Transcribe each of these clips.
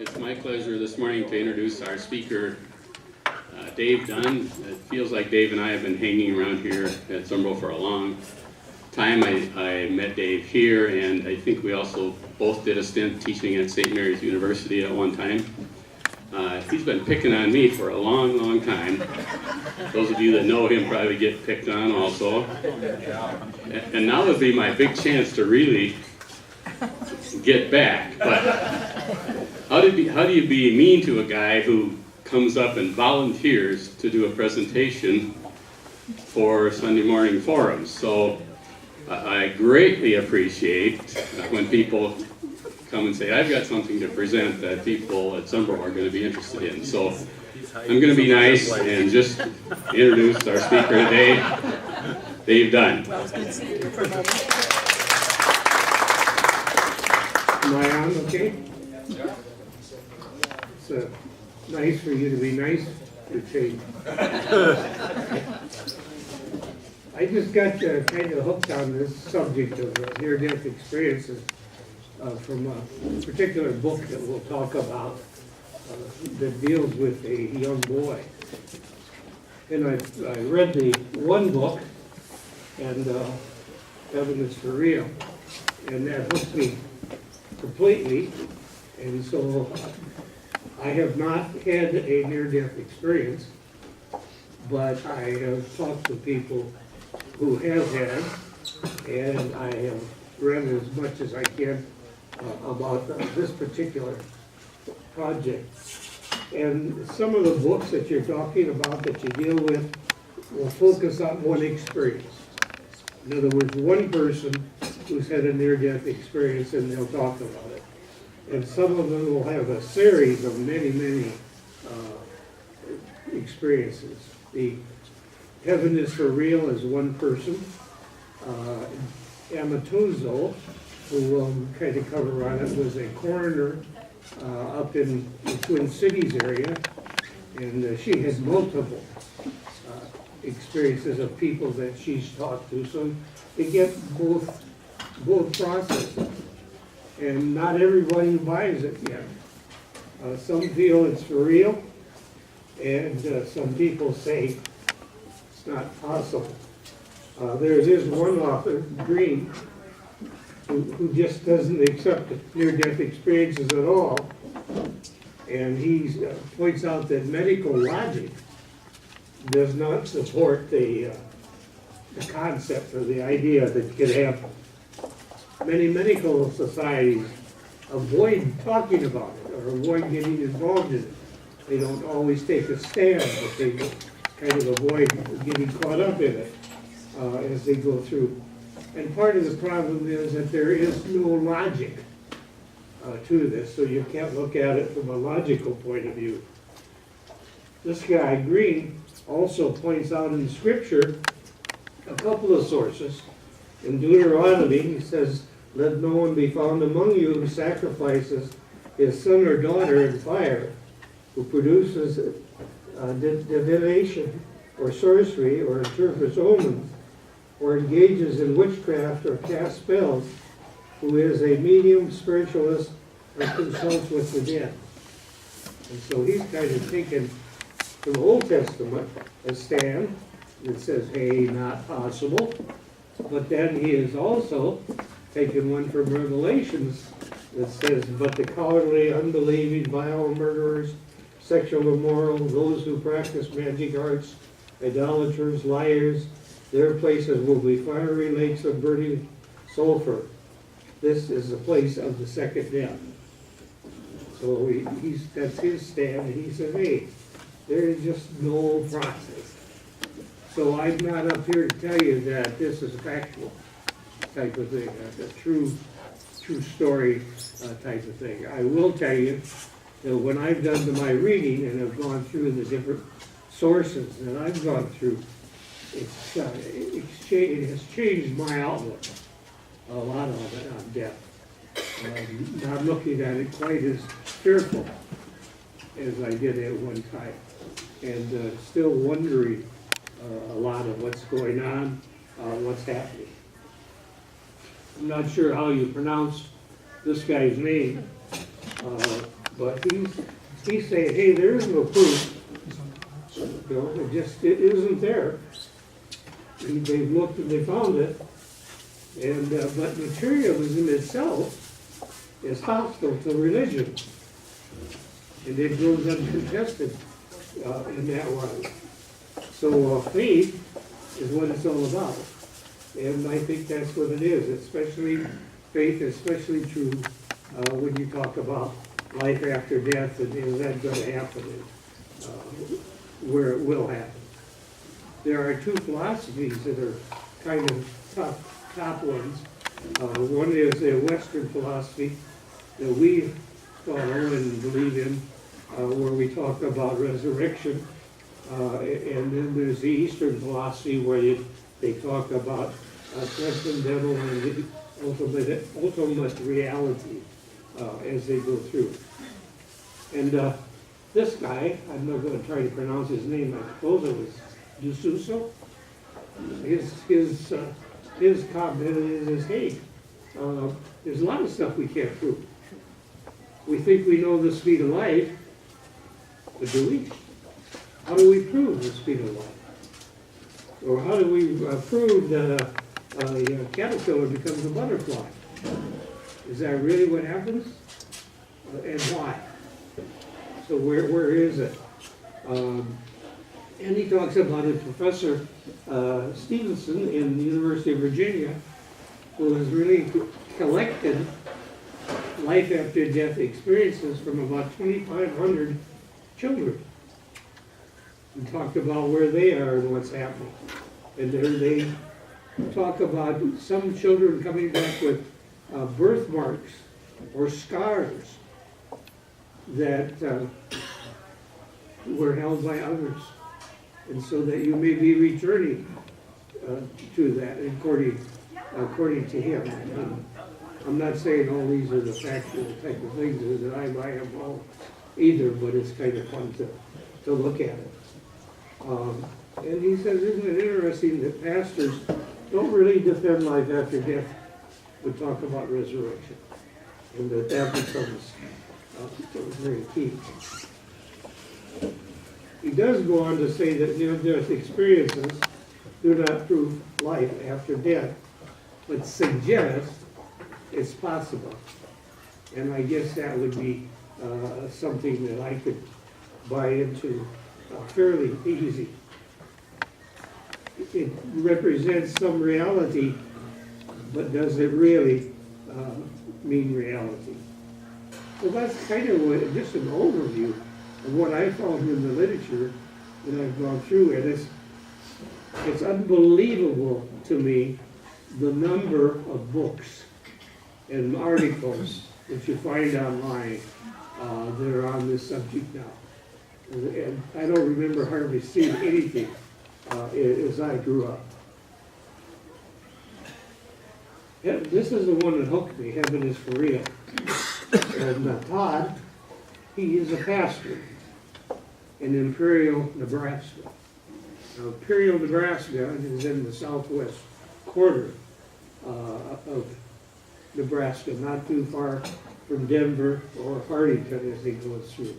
It's my pleasure this morning to introduce our speaker, Dave Dunn. It feels like Dave and I have been hanging around here at Zumbro for a long time. I met Dave here, and I think we also both did a stint teaching at St. Mary's University at one time. He's been picking on me for a long, long time. Those of you that know him probably get picked on also. And now would be my big chance to really get back. But how do you be mean to a guy who comes up and volunteers to do a presentation for Sunday morning forums? So I greatly appreciate when people come and say, I've got something to present that people at Zumbro are going to be interested in. So I'm going to be nice and just introduce our speaker today, Dave Dunn. Well, it's good to see you for a moment. Am I on okay? It's nice for you to be nice to change. I just got kind of hooked on this subject of near-death experiences from a particular book that we'll talk about that deals with a young boy. And I read the one book, and Heaven is for Real, and that hooked me completely. And so I have not had a near-death experience, but I have talked to people who have had, and I have read as much as I can about this particular project. And some of the books that you're talking about that you deal with will focus on one experience. In other words, one person who's had a near-death experience, and they'll talk about it. And some of them will have a series of many experiences. The Heaven is for Real is one person. Amatuzo, who will kind of cover on it, was a coroner up in the Twin Cities area, and she had multiple experiences of people that she's talked to, so they get both processes. And not everybody buys it yet. Some feel it's for real, and some people say it's not possible. There is one author, Green, who just doesn't accept near-death experiences at all. And he points out that medical logic does not support the concept or the idea that you could have many medical societies avoid talking about it or avoid getting involved in it. They don't always take a stand, but they kind of avoid getting caught up in it as they go through. And part of the problem is that there is no logic to this, so you can't look at it from a logical point of view. This guy, Green, also points out in Scripture a couple of sources. In Deuteronomy, he says, let no one be found among you who sacrifices his son or daughter in fire, who produces divination or sorcery or interprets omens, or engages in witchcraft or casts spells, who is a medium, spiritualist, or consults with the dead. And so he's kind of taken from the Old Testament a stand that says, hey, not possible. But then he has also taken one from Revelations that says, but the cowardly, unbelieving, vile, murderers, sexual immoral, those who practice magic arts, idolaters, liars, their places will be fiery lakes of burning sulfur. This is the place of the second death. So that's his stand, and he said, hey, there is just no process. So I'm not up here to tell you that this is a factual type of thing, a true story type of thing. I will tell you that when I've done my reading and have gone through the different sources that I've gone through, it has changed my outlook, a lot of it, on death. Not looking at it quite as fearful as I did at one time, and still wondering a lot of what's going on, what's happening. I'm not sure how you pronounce this guy's name, But he's saying, hey, there is no proof. You know, it isn't there. They've looked and they found it. And but materialism itself is hostile to religion. And it goes uncontested in that way. So faith is what it's all about. And I think that's what it is, especially faith, especially true when you talk about life after death and is that going to happen, and where it will happen. There are two philosophies that are kind of top ones. One is a Western philosophy that we follow and believe in, where we talk about resurrection. And then there's the Eastern philosophy where they talk about transcendental and the ultimate reality as they go through. And this guy, I'm not going to try to pronounce his name, I suppose it was D'Souza. His comment is, hey, there's a lot of stuff we can't prove. We think we know the speed of light, but do we? How do we prove the speed of light? Or how do we prove that a caterpillar becomes a butterfly? Is that really what happens? And why? So where is it? And he talks about it, Professor Stevenson in the University of Virginia, who has really collected life after death experiences from about 2,500 children. And talked about where they are and what's happening. And there they talk about some children coming back with birthmarks or scars that were held by others. And so that you may be returning to that according to him. I'm not saying all these are the factual type of things that I am all either, but it's kind of fun to look at it. And he says, isn't it interesting that pastors don't really defend life after death, but talk about resurrection, and that becomes very key. He does go on to say that near-death experiences do not prove life after death, but suggest it's possible. And I guess that would be something that I could buy into fairly easy. It represents some reality, but does it really mean reality? Well, that's kind of just an overview of what I found in the literature that I've gone through, and it's unbelievable to me the number of books and articles that you find online that are on this subject now. And I don't remember hardly seeing anything as I grew up. This is the one that hooked me, Heaven is for Real. And Todd, he is a pastor in Imperial, Nebraska. Now, Imperial, Nebraska is in the southwest quarter of Nebraska, not too far from Denver or Farmington as he goes through.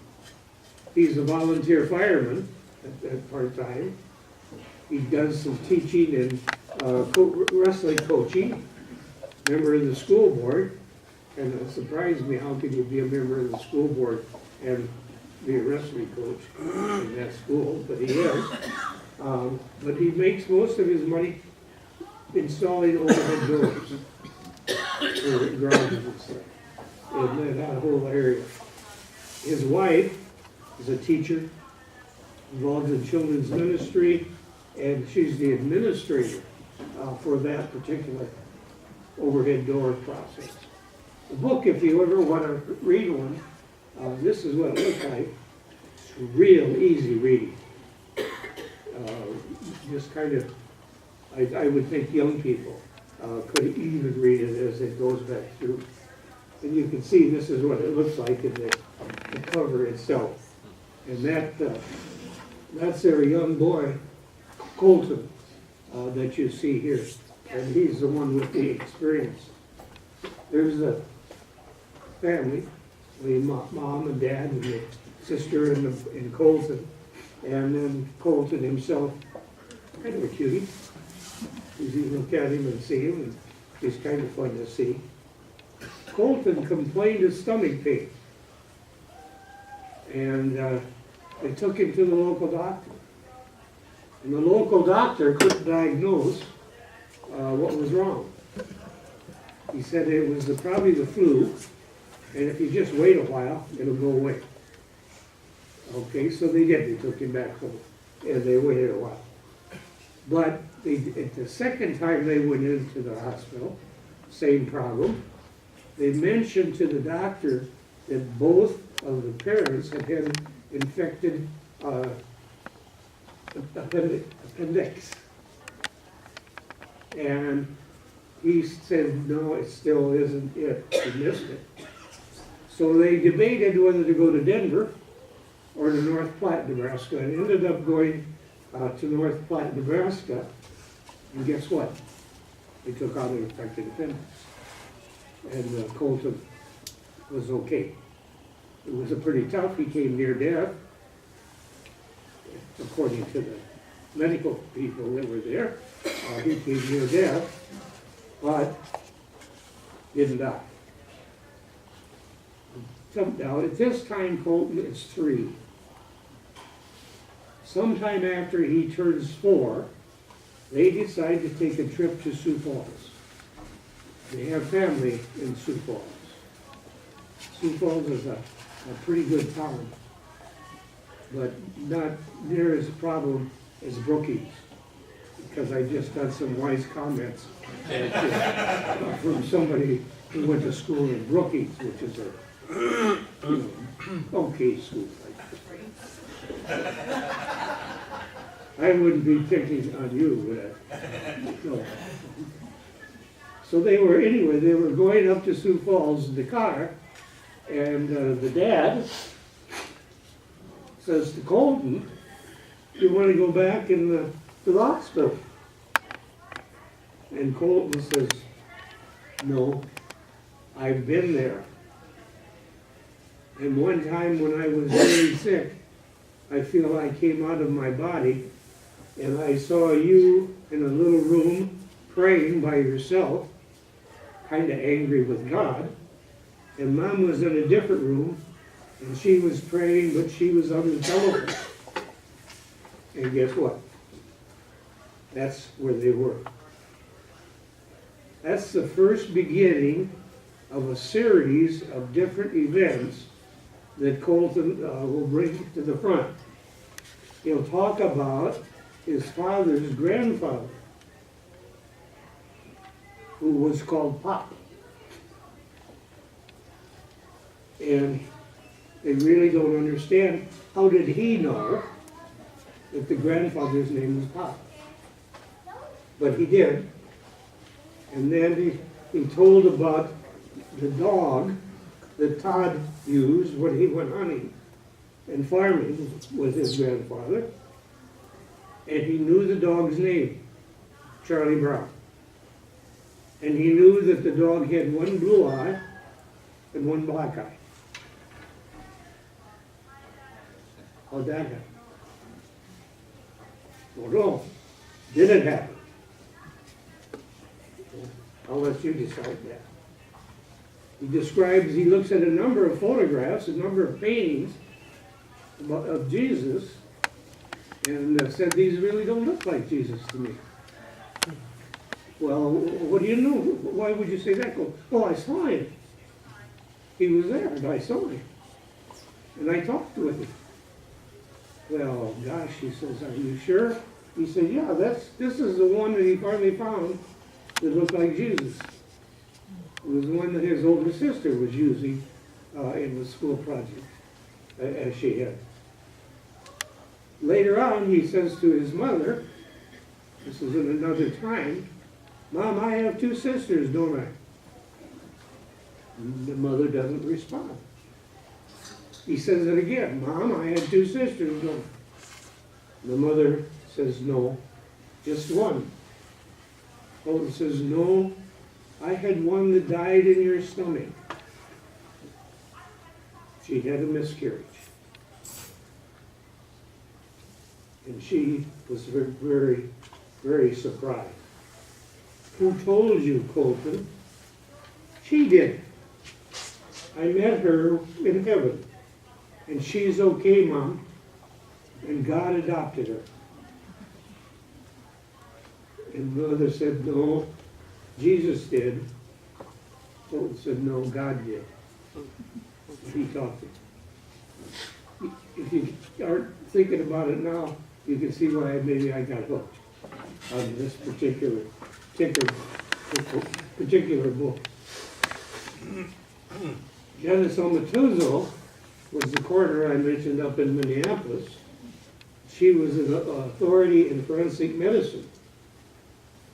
He's a volunteer fireman at part-time. He does some teaching and wrestling coaching, member of the school board, and it surprised me how could you be a member of the school board and be a wrestling coach in that school, but he is. But he makes most of his money installing overhead doors for garages and stuff in that whole area. His wife is a teacher involved in children's ministry, and she's the administrator for that particular overhead door process. The book, if you ever want to read one, this is what it looks like. It's real easy reading. Just kind of, I would think young people could even read it as it goes back through. And you can see this is what it looks like in the cover itself. And that's their young boy, Colton, that you see here. And he's the one with the experience. There's the family, mom and dad and the sister and Colton. And then Colton himself, kind of a cutie. You look at him and see him, and he's kind of fun to see. Colton complained of stomach pain. And they took him to the local doctor. And the local doctor couldn't diagnose what was wrong. He said it was probably the flu, and if you just wait a while, it'll go away. Okay, so they did. They took him back home, and they waited a while. But at the second time they went into the hospital, same problem. They mentioned to the doctor that both of the parents had had infected appendix. And he said, no, it still isn't it. He missed it. So they debated whether to go to Denver or to North Platte, Nebraska, and ended up going to North Platte, Nebraska. And guess what? They took out the infected appendix. And Colton was okay. It was pretty tough. He came near death, according to the medical people that were there. He came near death, but didn't die. Now, at this time, Colton is 3. Sometime after he turns 4, they decide to take a trip to Sioux Falls. They have family in Sioux Falls. Sioux Falls is a pretty good town, but not near as a problem as Brookings, because I just got some wise comments from somebody who went to school in Brookings, which is a okay school. I wouldn't be picking on you, no. So they were going up to Sioux Falls in the car, and the dad says to Colton, "You want to go back to the hospital?" And Colton says, "No, I've been there. And one time when I was very sick, I feel I came out of my body, and I saw you in a little room praying by yourself, kind of angry with God. And Mom was in a different room, and she was praying, but she was on the telephone. And guess what? That's where they were." That's the first beginning of a series of different events that Colton will bring to the front. He'll talk about his father's grandfather, who was called Pop. And they really don't understand, how did he know that the grandfather's name was Pop? But he did. And then he told about the dog that Todd used when he went hunting and farming with his grandfather. And he knew the dog's name, Charlie Brown. And he knew that the dog had one blue eye and one black eye. How'd that happen? Well, no. Did it happen? I'll let you decide that. He looks at a number of photographs, a number of paintings of Jesus, and said, "These really don't look like Jesus to me." Well, what do you know? Why would you say that? Oh, I saw him. He was there, and I saw him. And I talked with him. Well, gosh, he says, "Are you sure?" He said, "Yeah, this is the one that he finally found that looked like Jesus." It was the one that his older sister was using in the school project, as she had. Later on, he says to his mother, this is in another time, "Mom, I have 2 sisters, don't I?" And the mother doesn't respond. He says it again, "Mom, I had 2 sisters, don't I?" The mother says, "No, just one." Colton says, "No, I had one that died in your stomach." she had a miscarriage. And she was very, very surprised. Who told you, Colton? She did. I met her in heaven. And she's okay, Mom. And God adopted her. And Mother said, no, Jesus did. Colton said, no, God did. He talked to him. If you aren't thinking about it now, you can see why maybe I got hooked on this particular book. Janice Omatuzo was the coroner I mentioned up in Minneapolis. She was an authority in forensic medicine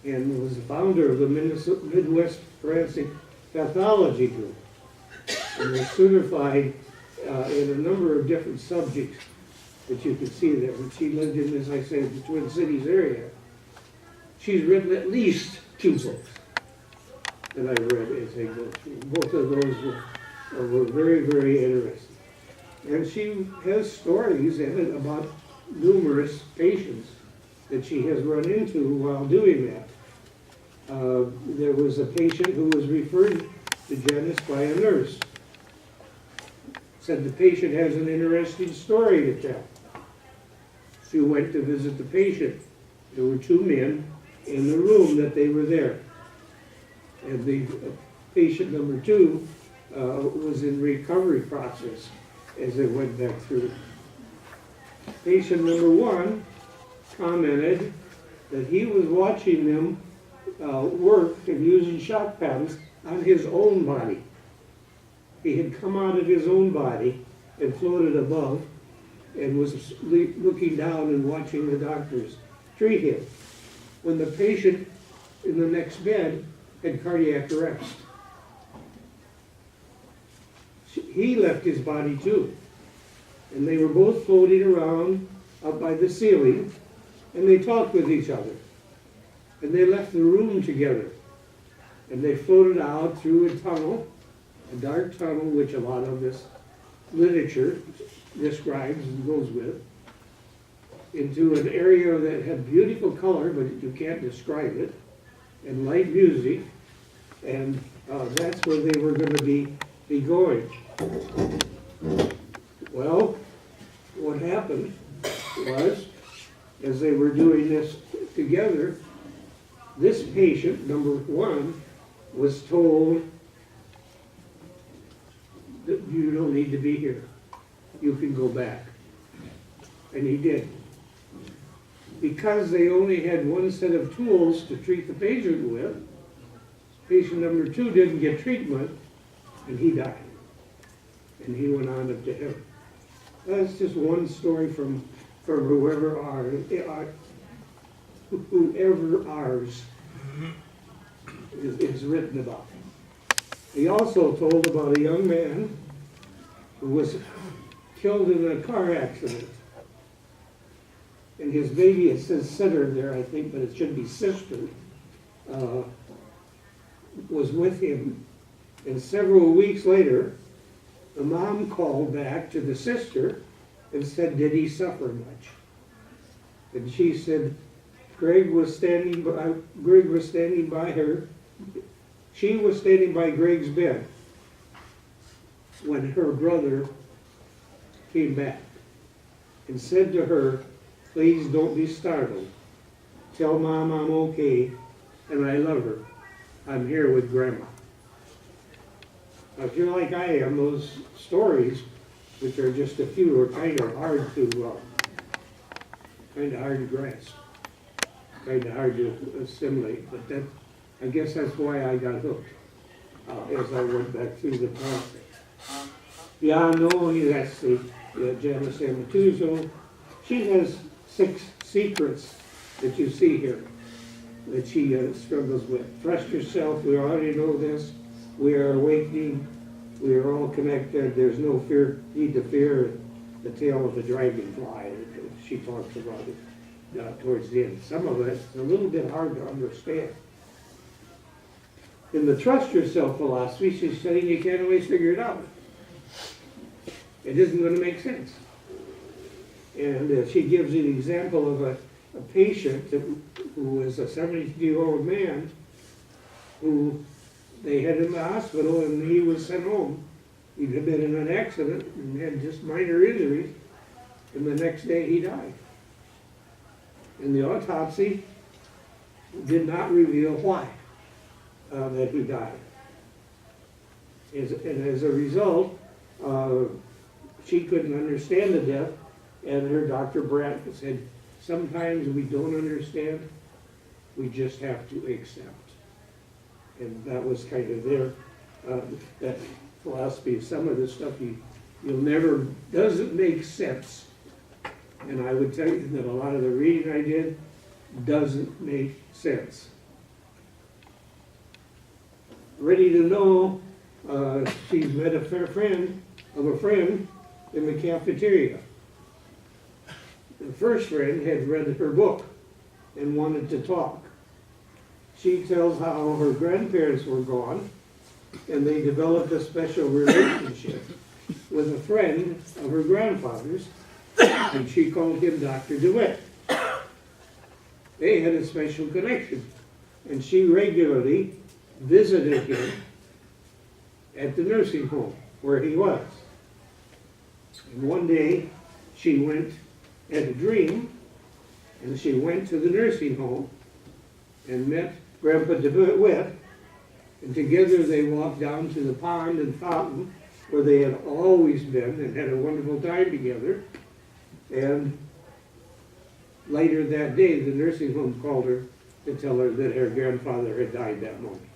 and was the founder of the Midwest Forensic Pathology Group and was certified in a number of different subjects that you can see there. And she lived in, as I said, the Twin Cities area. She's written at least 2 books that I read as I go through. Both of those were very, very interesting. And she has stories in it about numerous patients that she has run into while doing that. There was a patient who was referred to Janice by a nurse. Said the patient has an interesting story to tell. She went to visit the patient. There were 2 men in the room that they were there. And the patient number 2 was in recovery process as they went back through. Patient number 1 commented that he was watching them work and using shock paddles on his own body. He had come out of his own body and floated above and was looking down and watching the doctors treat him. When the patient in the next bed had cardiac arrest, he left his body too. And they were both floating around up by the ceiling, and they talked with each other. And they left the room together. And they floated out through a tunnel, a dark tunnel, which a lot of this literature describes and goes with, into an area that had beautiful color, but you can't describe it, and light music, and that's where they were going to be going. Well, what happened was, as they were doing this together, this patient, number 1, was told that you don't need to be here. You can go back. And he did. Because they only had 1 set of tools to treat the patient with, patient number 2 didn't get treatment, and he died. And he went on up to heaven. That's just one story from whoever ours is written about. He also told about a young man who was killed in a car accident. And his baby, it says sitter there, I think, but it should be sister, was with him. And several weeks later, the mom called back to the sister and said, did he suffer much? And she said, Greg was standing by her. She was standing by Greg's bed when her brother came back and said to her, please don't be startled. Tell Mom I'm okay and I love her. I'm here with Grandma. Now, if you're like I am, those stories, which are just a few, are kind of hard to grasp, kind of hard to assimilate. But that, I guess that's why I got hooked as I went back through the process. Yeah, no, that's the Janice Omatuzo. She has 6 secrets that you see here that she struggles with. Trust yourself. We already know this. We are awakening. We are all connected. There's no need to fear the tail of the dragonfly. She talks about it towards the end. Some of it's a little bit hard to understand. In the trust yourself philosophy, she's saying you can't always figure it out. It isn't going to make sense. And she gives an example of a patient who was a 72-year-old man who they had in the hospital, and he was sent home. He'd been in an accident and had just minor injuries, and the next day he died. And the autopsy did not reveal why that he died. And as a result, she couldn't understand the death, and her doctor, Brett, said, sometimes we don't understand, we just have to accept. And that was kind of their that philosophy. Some of this stuff you'll never, doesn't make sense. And I would tell you that a lot of the reading I did doesn't make sense. Ready to know, she's met a friend of a friend in the cafeteria. The first friend had read her book and wanted to talk. She tells how her grandparents were gone, and they developed a special relationship with a friend of her grandfather's, and she called him Dr. DeWitt. They had a special connection, and she regularly visited him at the nursing home where he was. And one day, she had a dream, and she went to the nursing home and met Grandpa DeWitt, and together they walked down to the pond and fountain where they had always been and had a wonderful time together. And later that day, the nursing home called her to tell her that her grandfather had died that morning.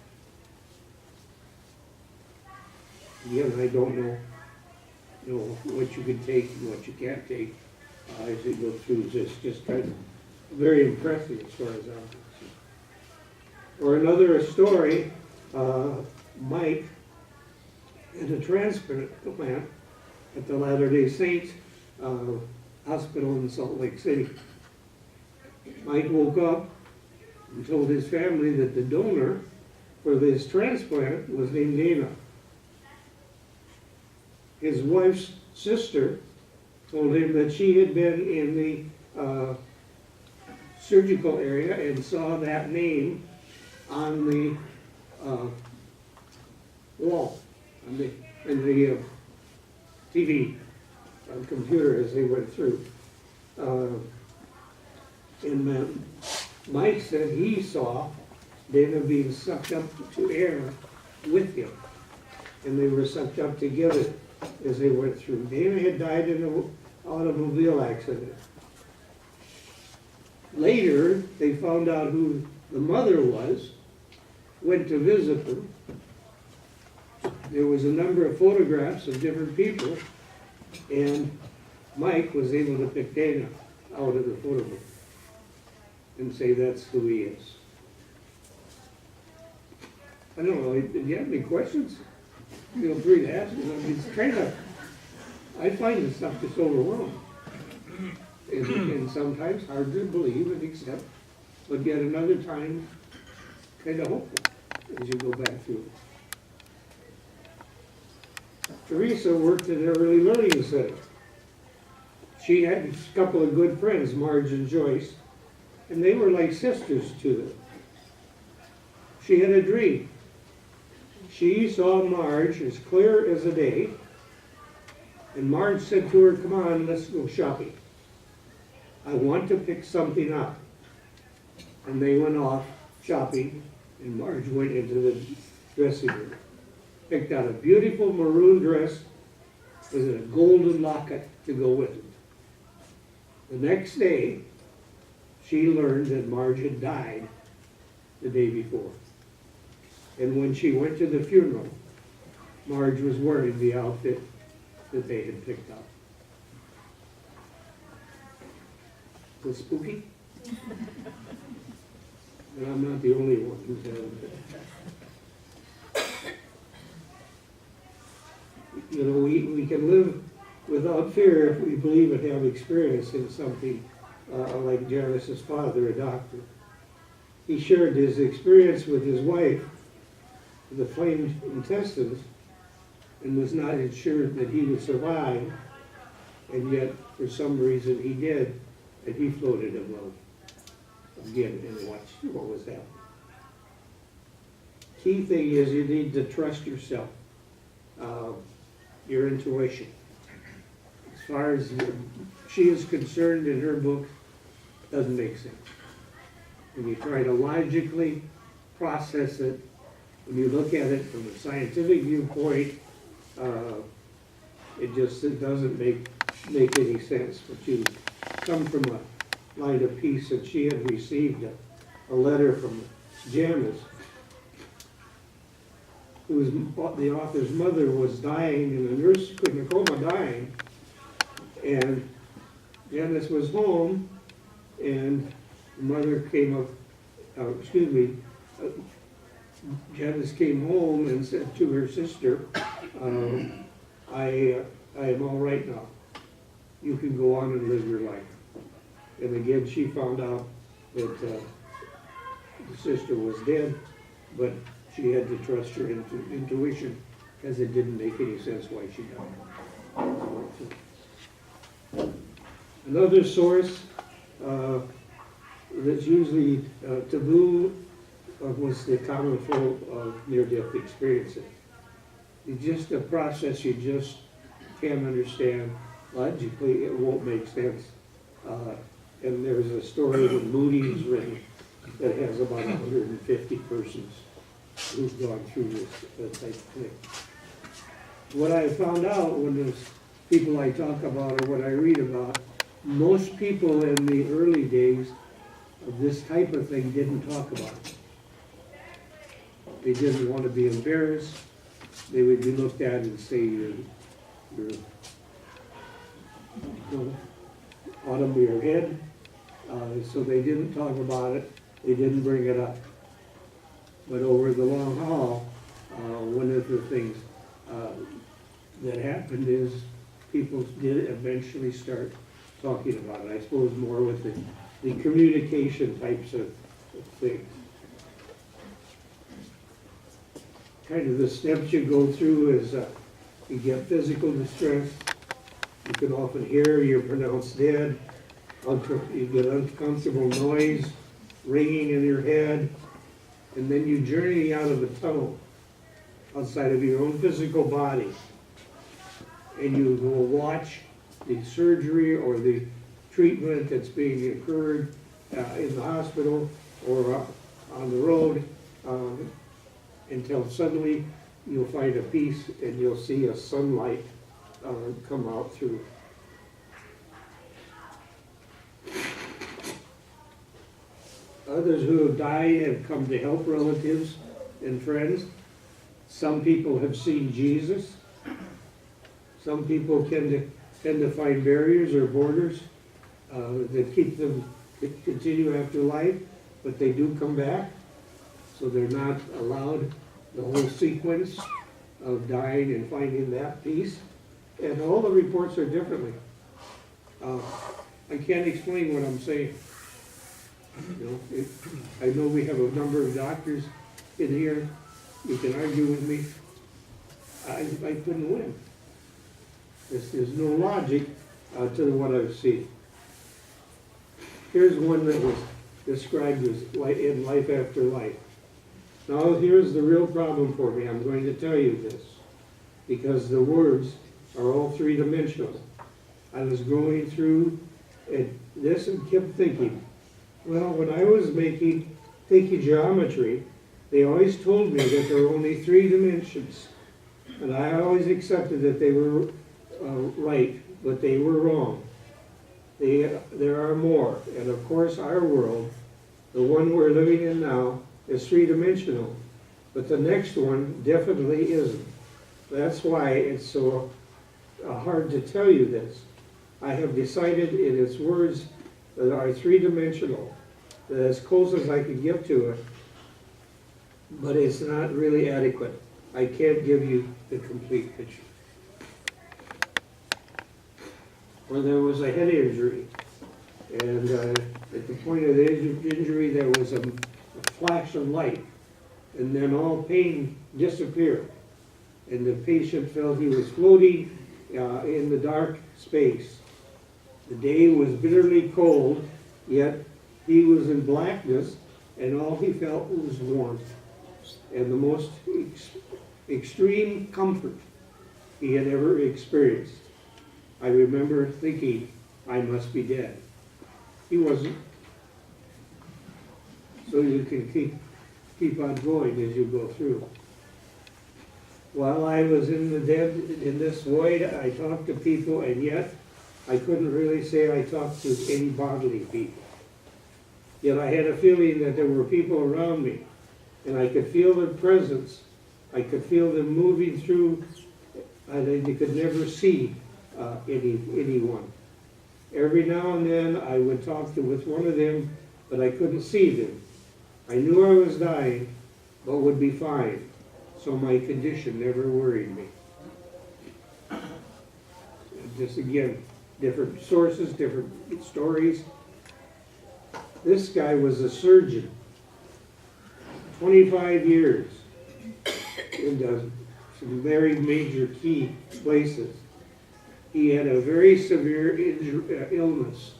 Again, I don't know, what you can take and what you can't take as you go through this. Just kind of very impressive as far as I'm concerned. Or another story, Mike at a transplant at the Latter-day Saints hospital in Salt Lake City. Mike woke up and told his family that the donor for this transplant was named Dana. His wife's sister told him that she had been in the surgical area and saw that name on the wall, in the TV computer as they went through. And Mike said he saw Dana being sucked up to air with him, and they were sucked up together as they went through. Dana had died in an automobile accident. Later, they found out who the mother was, went to visit them. There was a number of photographs of different people, and Mike was able to pick Dana out of the photo book and say that's who he is. I don't know, do you have any questions? Feel free to ask me. It's kind of, I find this stuff just overwhelming. And sometimes hard to believe and accept, but yet another time kind of hopeful as you go back through it. Teresa worked at an early learning center. She had a couple of good friends, Marge and Joyce, and they were like sisters to them. She had a dream. She saw Marge as clear as a day, and Marge said to her, "Come on, let's go shopping. I want to pick something up." And they went off shopping, and Marge went into the dressing room, picked out a beautiful maroon dress with a golden locket to go with it. The next day, she learned that Marge had died the day before. And when she went to the funeral, Marge was wearing the outfit that they had picked out. Was it spooky? But I'm not the only one who's had it. We can live without fear if we believe and have experience in something like Janice's father, a doctor. He shared his experience with his wife, the inflamed intestines, and was not assured that he would survive, and yet for some reason he did, and he floated above again and watched what was happening. Key thing is you need to trust yourself, your intuition. As far as she is concerned in her book, doesn't make sense. When you try to logically process it, when you look at it from a scientific viewpoint, it doesn't make any sense. But you come from a line of peace, and she had received a letter from Janice, the author's mother was dying, and the nurse in a coma dying, and Janice was home, and the mother came up, Janice came home and said to her sister, I am all right now. You can go on and live your life. And again, she found out that the sister was dead, but she had to trust her intuition, because it didn't make any sense why she died. Another source that's usually taboo was the common flow of near-death experiences. It's just a process you just can't understand. Logically, it won't make sense. And there's a story that Moody's written that has about 150 persons who've gone through this type of thing. What I found out when there's people I talk about or what I read about, most people in the early days of this type of thing didn't talk about it. They didn't want to be embarrassed. They would be looked at and say, you're out of your head. So they didn't talk about it. They didn't bring it up. But over the long haul, one of the things that happened is people did eventually start talking about it. I suppose more with the communication types of things. Kind of the steps you go through is you get physical distress. You can often hear you're pronounced dead. You get uncomfortable noise, ringing in your head, and then you journey out of a tunnel outside of your own physical body, and you will watch the surgery or the treatment that's being incurred in the hospital or on the road until suddenly you'll find a peace and you'll see a sunlight come out through. Others who have died have come to help relatives and friends. Some people have seen Jesus. Some people tend to find barriers or borders that keep them continue after life, but they do come back. So they're not allowed the whole sequence of dying and finding that peace. And all the reports are differently. I can't explain what I'm saying. You know, I know we have a number of doctors in here. You can argue with me. I couldn't win. There's no logic to what I've seen. Here's one that was described as in life after life. Now here's the real problem for me. I'm going to tell you this because the words are all three-dimensional. I was going through this and kept thinking, well, when I was thinking geometry, they always told me that there were only 3 dimensions. And I always accepted that they were right, but they were wrong. There are more. And of course, our world, the one we're living in now, is 3-dimensional. But the next one definitely isn't. That's why it's so hard to tell you this. I have decided in its words that are 3-dimensional, that as close as I can get to it, but it's not really adequate. I can't give you the complete picture. Well, there was a head injury, and at the point of the injury, there was a flash of light, and then all pain disappeared. and the patient felt he was floating in the dark space. The day was bitterly cold, yet he was in blackness, and all he felt was warmth and the most extreme comfort he had ever experienced. I remember thinking, I must be dead. He wasn't. So you can keep on going as you go through. While I was in this void, I talked to people, and yet I couldn't really say I talked to any bodily people. Yet I had a feeling that there were people around me, and I could feel their presence. I could feel them moving through, and they could never see anyone. Every now and then I would talk with one of them, but I couldn't see them. I knew I was dying, but would be fine, so my condition never worried me. Just again, different sources, different stories. This guy was a surgeon, 25 years, in some very major key places. He had a very severe illness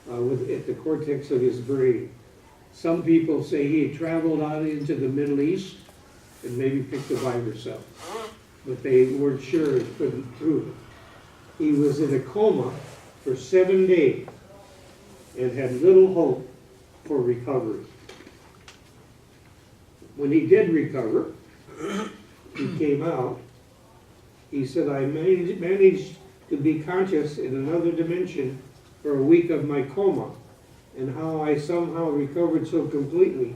at the cortex of his brain. Some people say he traveled out into the Middle East and maybe picked the virus up, but they weren't sure and couldn't prove it. He was in a coma for 7 days and had little hope for recovery. When he did recover, he came out. He said, I managed to be conscious in another dimension for a week of my coma, and how I somehow recovered so completely,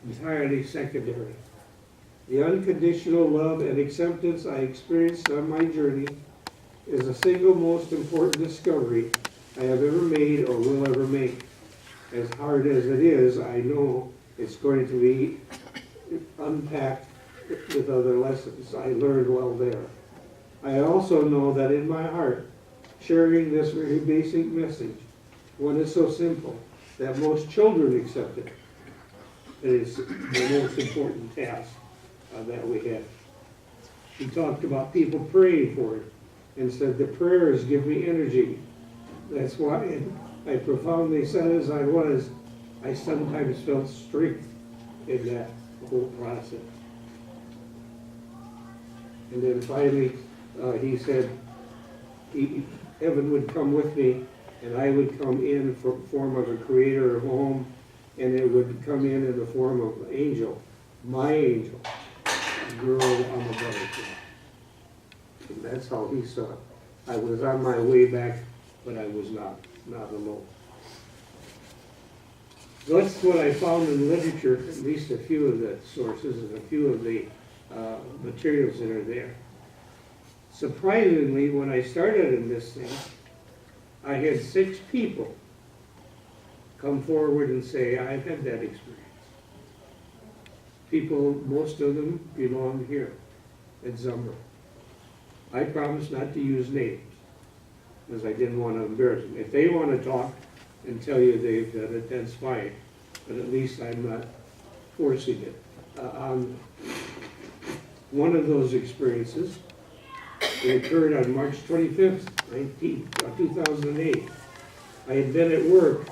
entirely secondary. The unconditional love and acceptance I experienced on my journey is the single most important discovery I have ever made or will ever make. As hard as it is, I know it's going to be unpacked with other lessons I learned while there. I also know that in my heart, sharing this very basic message, one is so simple that most children accept it. It is the most important task that we have. He talked about people praying for it and said, the prayers give me energy. That's why I profoundly sad as I was, I sometimes felt strength in that whole process. And then finally, he said, heaven would come with me, and I would come in for form of a creator of home, and it would come in the form of an angel, my angel, a girl on the butterfly. And that's how he saw it. I was on my way back, but I was not alone. That's what I found in literature, at least a few of the sources and a few of the materials that are there. Surprisingly, when I started in this thing, I had 6 people come forward and say, I've had that experience. People, most of them belong here at Zumbro. I promised not to use names, because I didn't want to embarrass them. If they want to talk and tell you they've done it, that's fine, but at least I'm not forcing it. One of those experiences, it occurred on March 25th, 2008. I had been at work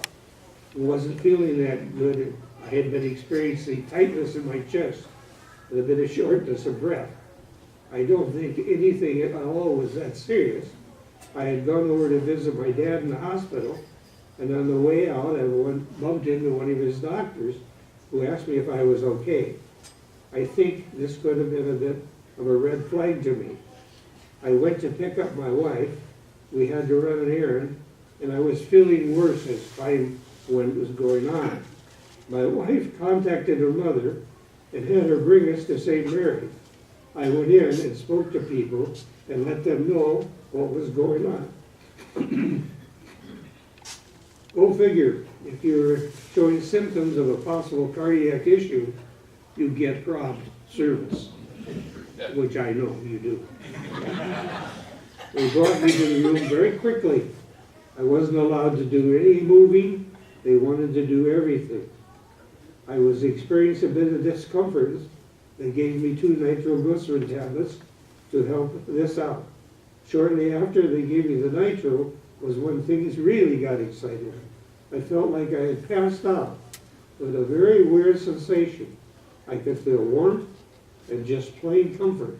and wasn't feeling that good. I had been experiencing tightness in my chest and a bit of shortness of breath. I don't think anything at all was that serious. I had gone over to visit my dad in the hospital, and on the way out, I bumped into one of his doctors who asked me if I was okay. I think this could have been a bit of a red flag to me. I went to pick up my wife. We had to run an errand, and I was feeling worse as time was going on. My wife contacted her mother and had her bring us to St. Mary. I went in and spoke to people and let them know what was going on. Go figure, if you're showing symptoms of a possible cardiac issue, you get prompt service, which I know you do. They brought me to the room very quickly. I wasn't allowed to do any moving. They wanted to do everything. I was experiencing a bit of discomfort They gave me 2 nitroglycerin tablets to help this out. Shortly after they gave me the nitro was when things really got exciting. I felt like I had passed out with a very weird sensation. I could feel warmth and just plain comfort.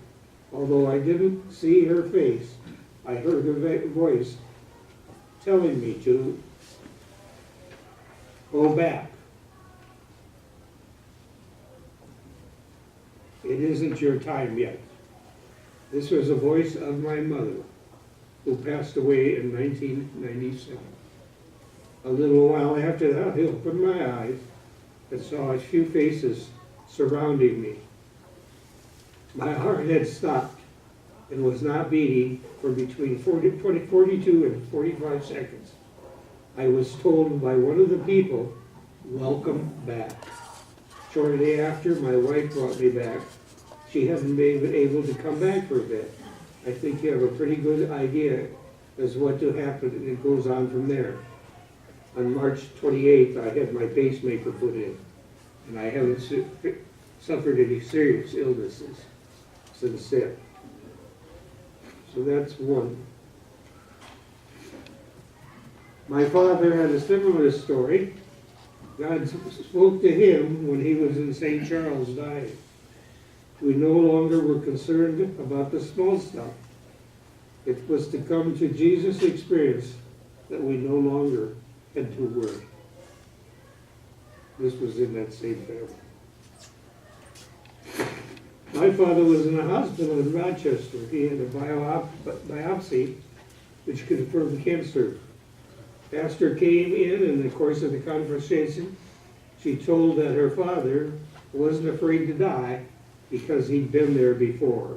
Although I didn't see her face, I heard her voice telling me to go back. It isn't your time yet. This was the voice of my mother, who passed away in 1997. A little while after that, I opened my eyes and saw a few faces surrounding me. My heart had stopped and was not beating for between 42 and 45 seconds. I was told by one of the people, "Welcome back." Shortly after, my wife brought me back. She hasn't been able to come back for a bit. I think you have a pretty good idea as what to happen, and it goes on from there. On March 28th, I had my pacemaker put in, and I haven't suffered any serious illnesses since then. So that's one. My father had a similar story. God spoke to him when he was in St. Charles dying. We no longer were concerned about the small stuff. It was to come to Jesus' experience that we no longer had to worry. This was in that same family. My father was in a hospital in Rochester. He had a biopsy which confirmed cancer. Pastor came in the course of the conversation, she told that her father wasn't afraid to die because he'd been there before.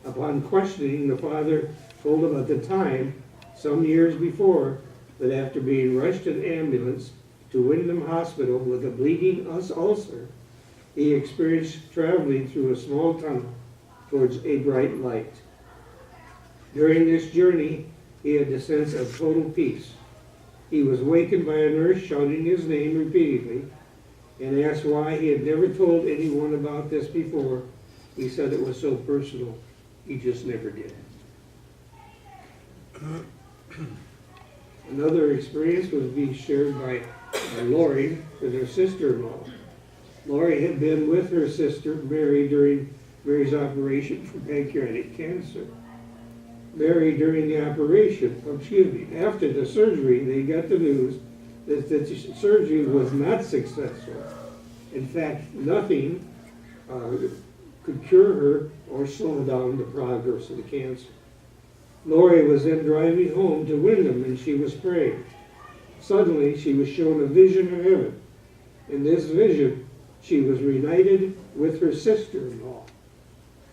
Upon questioning, the father told him at the time, some years before, that after being rushed in ambulance to Windham Hospital with a bleeding ulcer, he experienced traveling through a small tunnel towards a bright light. During this journey, he had the sense of total peace. He was wakened by a nurse shouting his name repeatedly and asked why he had never told anyone about this before. He said it was so personal, he just never did. Another experience was being shared by Lori with her sister-in-law. Lori had been with her sister Mary during Mary's operation for pancreatic cancer. Mary, during the operation, after the surgery, they got the news that the surgery was not successful. In fact, nothing could cure her or slow down the progress of the cancer. Lori was then driving home to Windham and she was praying. Suddenly, she was shown a vision of heaven. In this vision, she was reunited with her sister-in-law.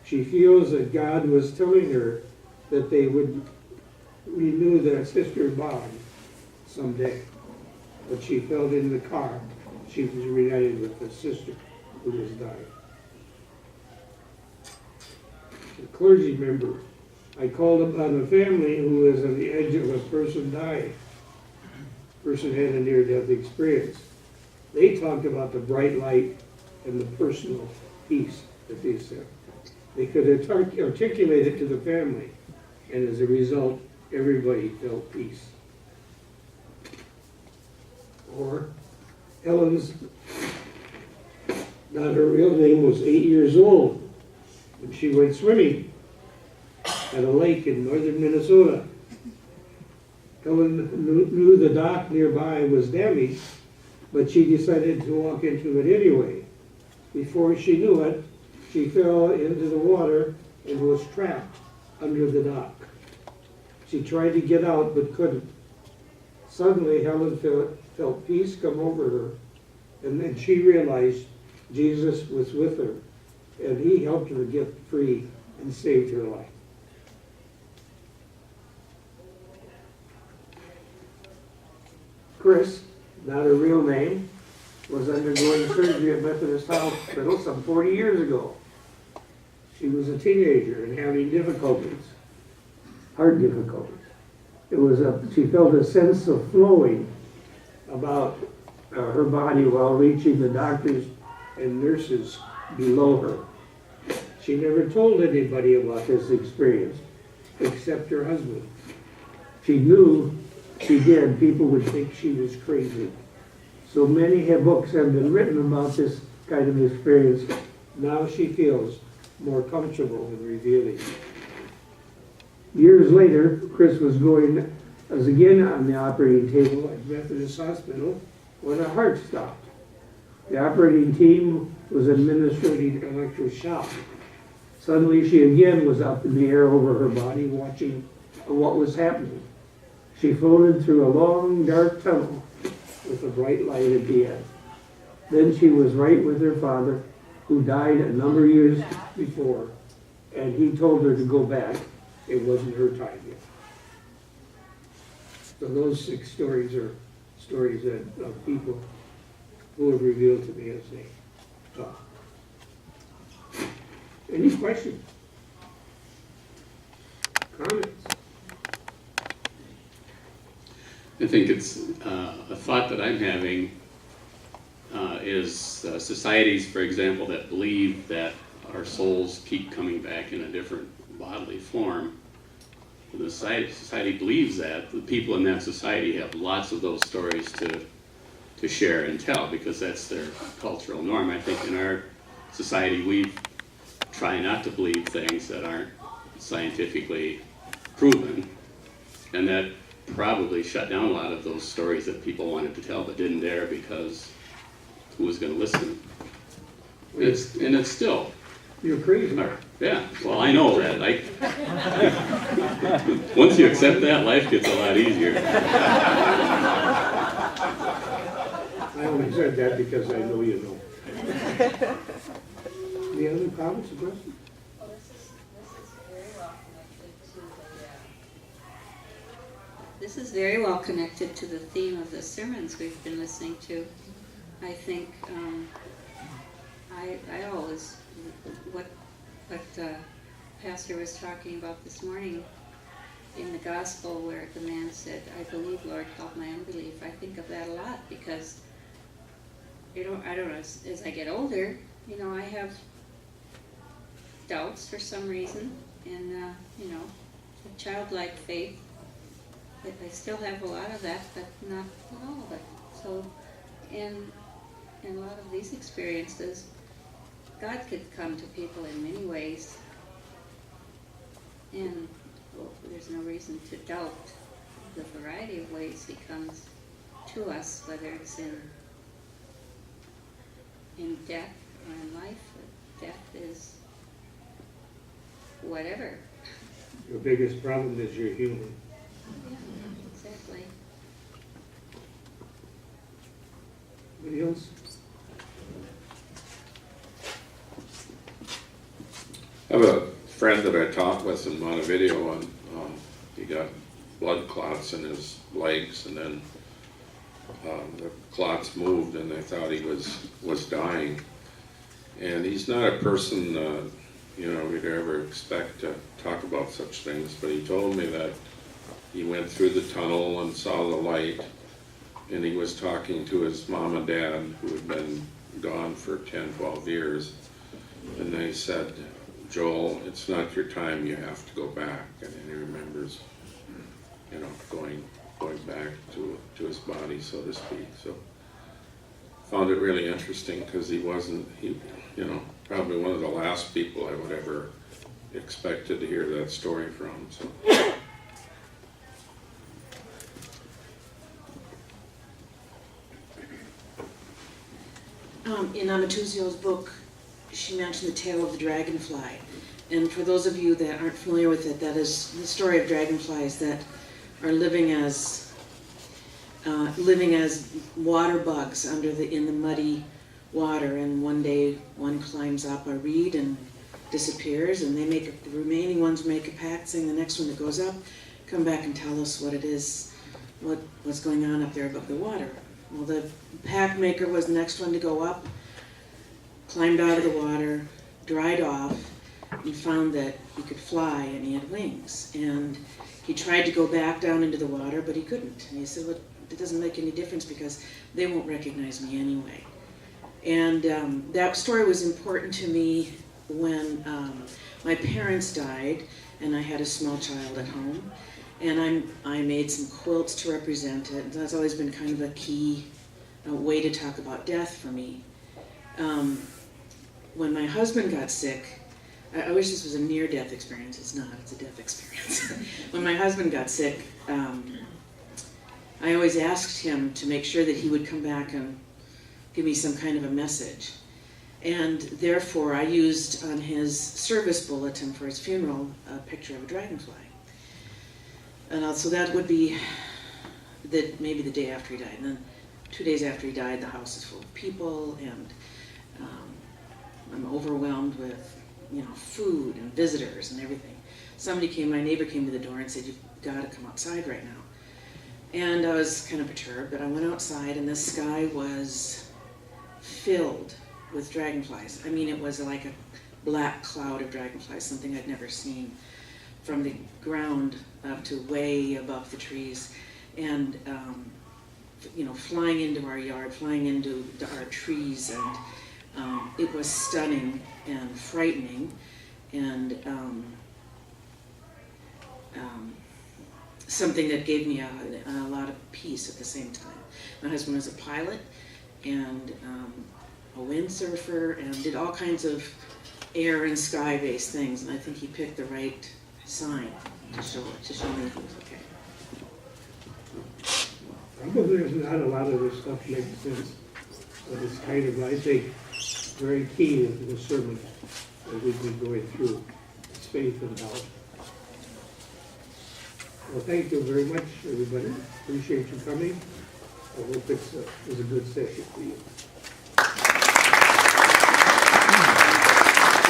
She feels that God was telling her that they would renew their sister bond someday. But she felt in the car she was reunited with her sister who was dying. A clergy member, I called upon a family who was on the edge of a person dying. The person had a near-death experience. They talked about the bright light and the personal peace that they said. They could articulate it to the family, and as a result, everybody felt peace. Or Helen's, not her real name, was 8 years old when she went swimming at a lake in northern Minnesota. Helen knew the dock nearby was damaged, but she decided to walk into it anyway. Before she knew it, she fell into the water and was trapped under the dock. She tried to get out but couldn't. Suddenly, Helen felt peace come over her, and then she realized Jesus was with her, and he helped her get free and saved her life. Chris, not her real name, was undergoing surgery at Methodist Hospital some 40 years ago. She was a teenager and having difficulties, heart difficulties. She felt a sense of flowing about her body while reaching the doctors and nurses below her. She never told anybody about this experience, except her husband. She knew she did. People would think she was crazy. So many books have been written about this kind of experience. Now she feels more comfortable in revealing. Years later, Chris was again on the operating table at Methodist Hospital when her heart stopped. The operating team was administering electroshock. Suddenly she again was up in the air over her body, watching what was happening. She floated through a long, dark tunnel with a bright light at the end. Then she was right with her father, who died a number of years before, and he told her to go back. It wasn't her time yet. So those 6 stories are stories of people who have revealed to me as they talk. Any questions? Comments? I think it's a thought that I'm having is societies, for example, that believe that our souls keep coming back in a different bodily form. The society believes that. The people in that society have lots of those stories to share and tell because that's their cultural norm. I think in our society we try not to believe things that aren't scientifically proven, and that probably shut down a lot of those stories that people wanted to tell but didn't dare because who was going to listen? And it's still. You're crazy. Yeah, well, I know that. Once you accept that, life gets a lot easier. I only said that because I know you know. Any other comments or questions? Well, this is very well connected to the theme of the sermons we've been listening to. I think I always, what Pastor was talking about this morning in the gospel where the man said, I believe, Lord, help my unbelief. I think of that a lot because, I don't know, as I get older, I have doubts for some reason, and, a childlike faith. I still have a lot of that, but not all of it. So, in a lot of these experiences, God could come to people in many ways, and there's no reason to doubt the variety of ways He comes to us, whether it's in death or in life. Death is whatever. Your biggest problem is you're human. Yeah, exactly. Anybody else? I have a friend that I talked with in Montevideo, and he got blood clots in his legs, and then the clots moved, and they thought he was dying. And he's not a person, we'd ever expect to talk about such things, but he told me that he went through the tunnel and saw the light, and he was talking to his mom and dad, who had been gone for 10, 12 years, and they said, Joel, it's not your time, you have to go back. And then he remembers, going back to his body, so to speak. So found it really interesting because he probably one of the last people I would ever expected to hear that story from. So. In Amatuzio's book, she mentioned the tale of the dragonfly. And for those of you that aren't familiar with it, that is the story of dragonflies that are living as water bugs in the muddy water. And one day, one climbs up a reed and disappears, and the remaining ones make a pact, saying the next one that goes up, come back and tell us what it is, what's going on up there above the water. Well, the pact maker was the next one to go up, climbed out of the water, dried off, and found that he could fly and he had wings. And he tried to go back down into the water, but he couldn't. And he said, well, it doesn't make any difference because they won't recognize me anyway. And that story was important to me when my parents died and I had a small child at home, and I made some quilts to represent it. That's always been kind of a key way to talk about death for me. When my husband got sick, I wish this was a near-death experience. It's not. It's a death experience. When my husband got sick, I always asked him to make sure that he would come back and give me some kind of a message. And therefore, I used on his service bulletin for his funeral a picture of a dragonfly. And so that would be maybe the day after he died. And then 2 days after he died, the house is full of people, and I'm overwhelmed with, food and visitors and everything. My neighbor came to the door and said, "You've got to come outside right now." And I was kind of perturbed, but I went outside, and the sky was filled with dragonflies. I mean, it was like a black cloud of dragonflies, something I'd never seen, from the ground up to way above the trees, and flying into our yard, flying into our trees, and it was stunning and frightening, and something that gave me a lot of peace at the same time. My husband was a pilot and a windsurfer and did all kinds of air and sky-based things, and I think he picked the right sign to show me it was okay. Probably there's not a lot of this stuff makes sense, but it's kind of, I think, very key in the sermon that we've been going through. It's faith and doubt. Well, thank you very much, everybody. Appreciate you coming. I hope it's a good session for you.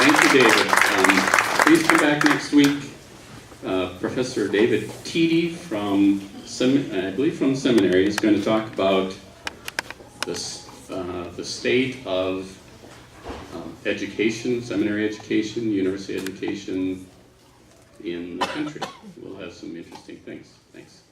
Thank you, David. Please come back next week. Professor David Teedy from, I believe from seminary, is going to talk about the state of education, seminary education, university education in the country. We'll have some interesting things. Thanks.